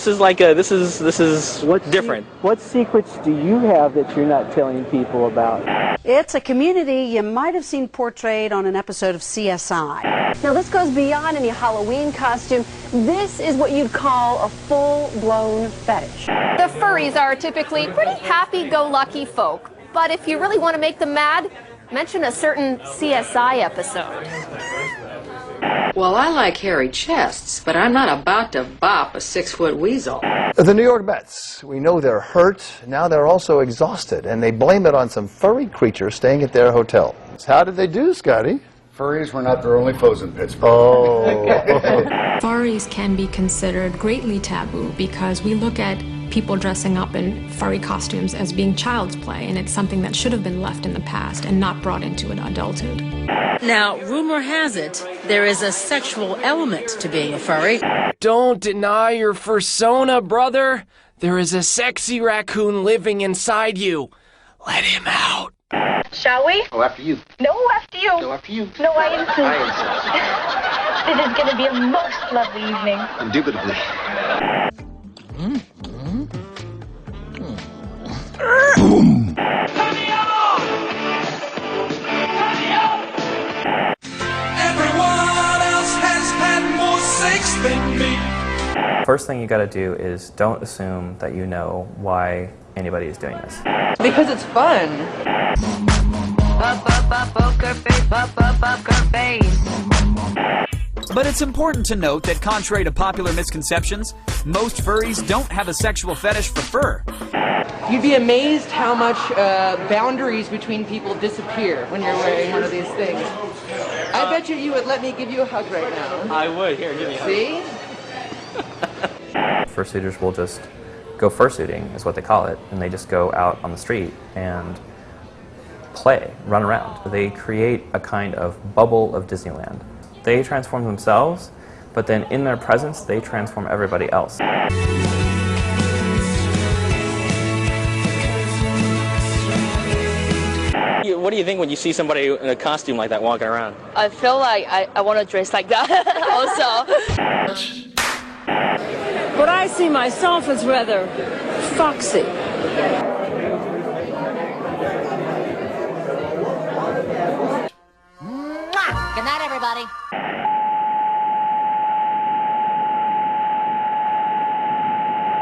this is like this is different. What secrets do you have that you're not telling people about? It's a community you might have seen portrayed on an episode of CSI. Now this goes beyond any Halloween costume. This is what you'd call a full-blown fetish. The furries are typically pretty happy-go-lucky folk, but if you really want to make them mad, mention a certain CSI episode. Well, I like hairy chests, but I'm not about to bop a 6-foot weasel. The New York Mets, we know they're hurt, now they're also exhausted, and they blame it on some furry creature staying at their hotel. How did they do, Scotty? Furries were not their only foes in Pittsburgh. Oh. Furries can be considered greatly taboo because we look at people dressing up in furry costumes as being child's play, and it's something that should have been left in the past and not brought into adulthood. Now, rumor has it, there is a sexual element to being a furry. Don't deny your fursona, brother. There is a sexy raccoon living inside you. Let him out. Shall we? Oh, after you. No, after you. No, after you. No, I insist. I insist. This is going to be a most lovely evening. Indubitably. Boom! Everyone else has had more sex than me. First thing you gotta do is don't assume that you know why anybody is doing this. Because it's fun. Poker face. But it's important to note that contrary to popular misconceptions, most furries don't have a sexual fetish for fur. You'd be amazed how much boundaries between people disappear when you're wearing one of these things. I bet you would let me give you a hug right now. I would. Here, give me a hug. See? Fursuiters will just go fursuiting, is what they call it, and they just go out on the street and play, run around. They create a kind of bubble of Disneyland. They transform themselves, but then in their presence, they transform everybody else. What do you think when you see somebody in a costume like that walking around? I feel like I want to dress like that also. But I see myself as rather foxy. Good night, everybody.